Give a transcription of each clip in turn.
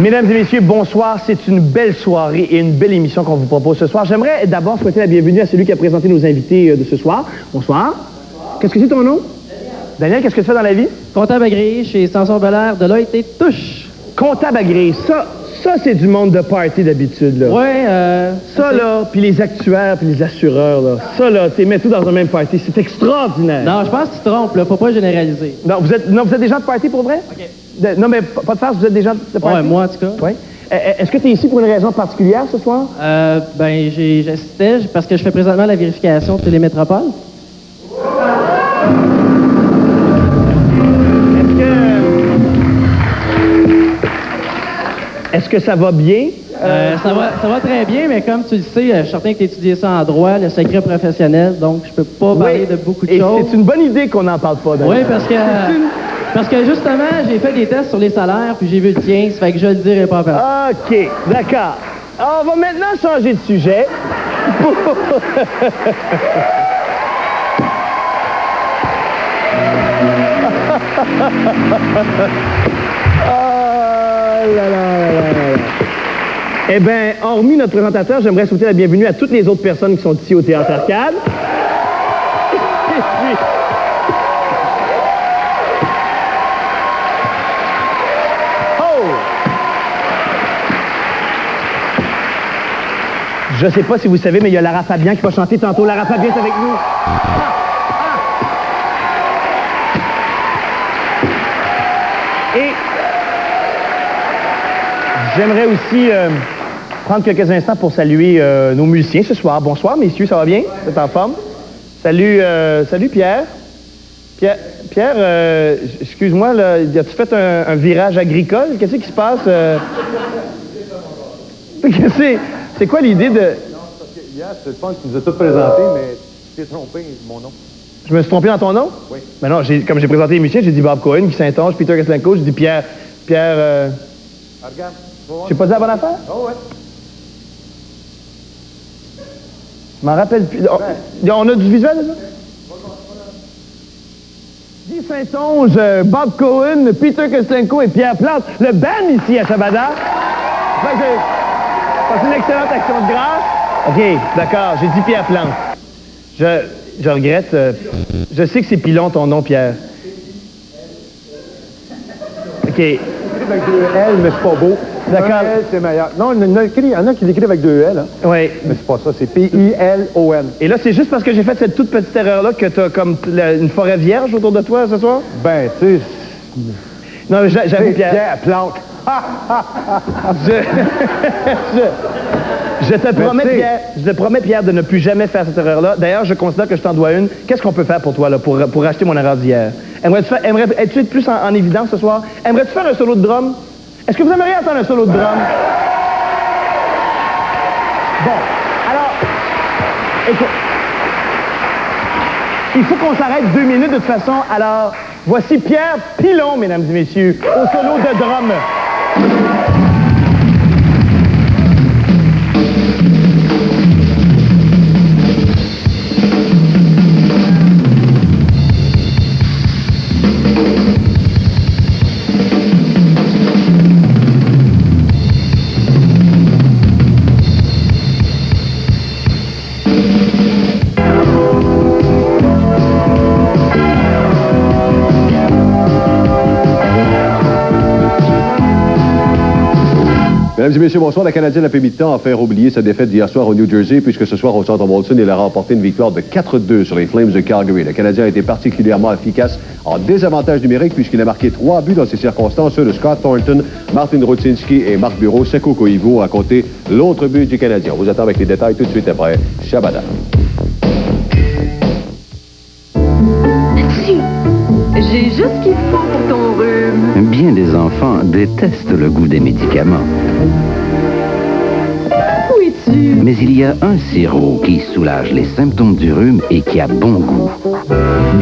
Mesdames et messieurs, bonsoir. C'est une belle soirée et une belle émission qu'on vous propose ce soir. J'aimerais d'abord souhaiter la bienvenue à celui qui a présenté nos invités de ce soir. Bonsoir. Qu'est-ce que c'est ton nom? Daniel, qu'est-ce que tu fais dans la vie? Comptable agréé chez Samson Belair, Deloitte et Touche. Comptable agréé. Ça c'est du monde de party d'habitude, là. Ouais, Ça, là, puis les actuaires, puis les assureurs, là. Ça, là, tu mets tout dans un même party. C'est extraordinaire. Non, je pense que tu te trompes, là. Faut pas généraliser. Non, vous êtes des gens de party pour vrai? OK. Non, mais pas de farce, vous êtes des gens de party? Ouais, moi, en tout cas. Oui. Est-ce que tu es ici pour une raison particulière ce soir? Ben, j'assistais parce que je fais présentement la vérification de Télémétropole. Est-ce que ça va bien? Ça va très bien, mais comme tu le sais, je suis certain que tu étudié ça en droit, le secret professionnel, donc je peux pas parler de beaucoup de choses. C'est une bonne idée qu'on n'en parle pas. Oui, parce que justement, j'ai fait des tests sur les salaires, puis j'ai vu le tien, ça fait que je le dirai pas à personne. OK, d'accord. Alors, on va maintenant changer de sujet. Eh bien, hormis notre présentateur, j'aimerais souhaiter la bienvenue à toutes les autres personnes qui sont ici au Théâtre Arcade. Je sais pas si vous savez, mais il y a Lara Fabian qui va chanter tantôt. Lara Fabian est avec nous. Et j'aimerais aussi prendre quelques instants pour saluer nos musiciens ce soir. Bonsoir, messieurs, ça va bien? Vous êtes en forme? Salut, salut Pierre. Pierre, excuse-moi, as-tu fait un virage agricole? Qu'est-ce qui se passe? C'est quoi l'idée de... Non, c'est parce que hier, c'est le fun, tu nous as tout présenté, mais tu t'es trompé, mon nom. Je me suis trompé dans ton nom? Oui. Mais non, comme j'ai présenté les musiciens, j'ai dit Bob Cohen, Guy Saint-Onge, Peter Koslenko, j'ai dit Pierre... Ah, regarde, tu vas voir. J'ai pas dit la bonne affaire? Oh, ouais. Je m'en rappelle plus. On a du visuel, de ça? Guy Saint-Onge, Bob Cohen, Peter Koslenko et Pierre Plante. Le band ici à Shabada. C'est une excellente action de grâce. OK, d'accord, j'ai dit Pierre Plante. Je regrette. Je sais que c'est Pilon ton nom, Pierre. OK. Avec deux L, mais c'est pas beau. D'accord. Un L, c'est meilleur. Non, il y en a qui l'écrivent avec deux L. Hein. Oui. Mais c'est pas ça, c'est P-I-L-O-N. Et là, c'est juste parce que j'ai fait cette toute petite erreur-là que t'as comme une forêt vierge autour de toi ce soir? Ben, tu sais... Non, mais j'avoue, Pierre... Pierre Plante. Je te promets, Pierre, de ne plus jamais faire cette erreur-là. D'ailleurs, je considère que je t'en dois une. Qu'est-ce qu'on peut faire pour toi, là, pour racheter mon erreur d'hier? Aimerais-tu être plus en évidence ce soir? Aimerais-tu faire un solo de drum? Est-ce que vous aimeriez entendre un solo de drum? Bon, alors, écoute, il faut qu'on s'arrête 2 minutes de toute façon. Alors, voici Pierre Pilon, mesdames et messieurs, au solo de drum. Mesdames et messieurs, bonsoir. La Canadienne a fait mi-temps à faire oublier sa défaite d'hier soir au New Jersey, puisque ce soir au Centre Molson, il a remporté une victoire de 4-2 sur les Flames de Calgary. Le Canadien a été particulièrement efficace en désavantage numérique, puisqu'il a marqué 3 buts dans ces circonstances, ceux de Scott Thornton, Martin Rutsinski et Marc Bureau. Seko Koivu a compté l'autre but du Canadien. On vous attend avec les détails tout de suite après Shabada. J'ai juste ce qu'il faut pour ton rhume. Bien des enfants détestent le goût des médicaments. Où es-tu? Mais il y a un sirop qui soulage les symptômes du rhume et qui a bon goût.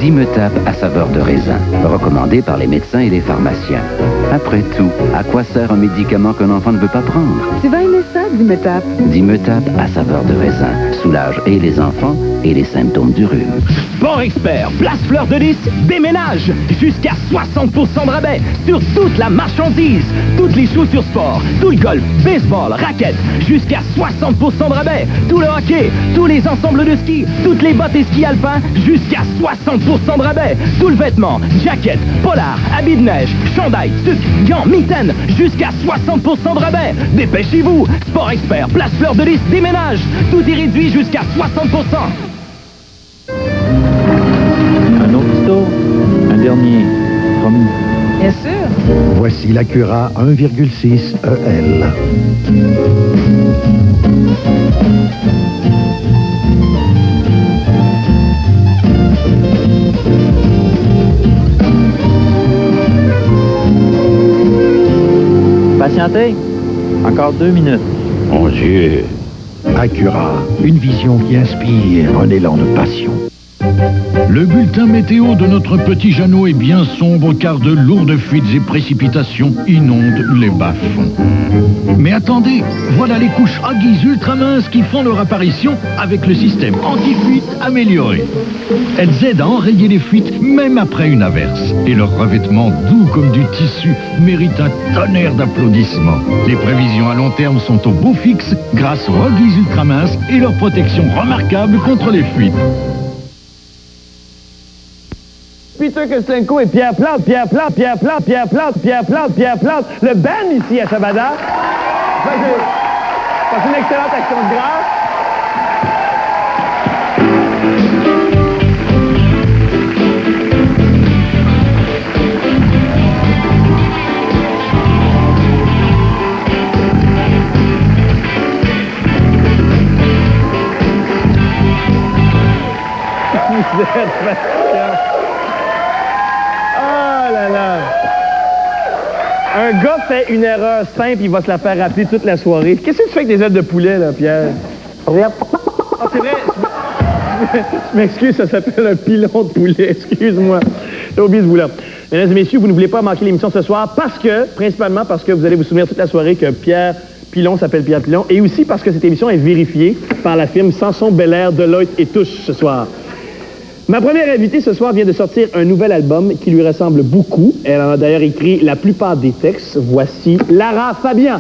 Dimetape à saveur de raisin, recommandé par les médecins et les pharmaciens. Après tout, à quoi sert un médicament qu'un enfant ne veut pas prendre? Tu vas aimer ça, Dimetape. Dimetape à saveur de raisin soulage et les enfants et les symptômes du rhume. Sport Expert, Place Fleur de Lys, déménage jusqu'à 60% de rabais sur toute la marchandise. Toutes les chaussures sport, tout le golf, baseball, raquettes, jusqu'à 60% de rabais. Tout le hockey, tous les ensembles de ski, toutes les bottes et skis alpins, jusqu'à 60% de rabais. Tout le vêtement, jaquette, polar, habits de neige, chandail, tuc, gants, mitaines, jusqu'à 60% de rabais. Dépêchez-vous, Sport Expert, Place Fleur de Lys, déménage. Tout est réduit jusqu'à 60%. Un autre tour, un dernier, promis. Bien sûr. Voici l'Acura 1,6 EL. Patientez. Encore 2 minutes. Mon Dieu! Acura, une vision qui inspire un élan de passion. Le bulletin météo de notre petit Jeannot est bien sombre car de lourdes fuites et précipitations inondent les bas-fonds. Mais attendez, voilà les couches Huggies ultra minces qui font leur apparition avec le système anti-fuite amélioré. Elles aident à enrayer les fuites même après une averse. Et leur revêtement doux comme du tissu mérite un tonnerre d'applaudissements. Les prévisions à long terme sont au beau fixe grâce aux Huggies ultra minces et leur protection remarquable contre les fuites. Peter Kostenko et Pierre Plante, Pierre Plante, Pierre Plante, Pierre Plante, Pierre Plante, Pierre Plante. Le band ici à Shabada. C'est une excellente action de grâce. Un gars fait une erreur simple, il va se la faire rappeler toute la soirée. Qu'est-ce que tu fais avec des ailes de poulet, là, Pierre? Ah, c'est vrai. Je m'excuse, ça s'appelle un pilon de poulet. Excuse-moi. J'ai oublié ce bout-là. Mesdames et messieurs, vous ne voulez pas manquer l'émission ce soir principalement parce que vous allez vous souvenir toute la soirée que Pierre Pilon s'appelle Pierre Pilon et aussi parce que cette émission est vérifiée par la firme Samson Belair, Deloitte et Touche ce soir. Ma première invitée ce soir vient de sortir un nouvel album qui lui ressemble beaucoup. Elle en a d'ailleurs écrit la plupart des textes. Voici Lara Fabian.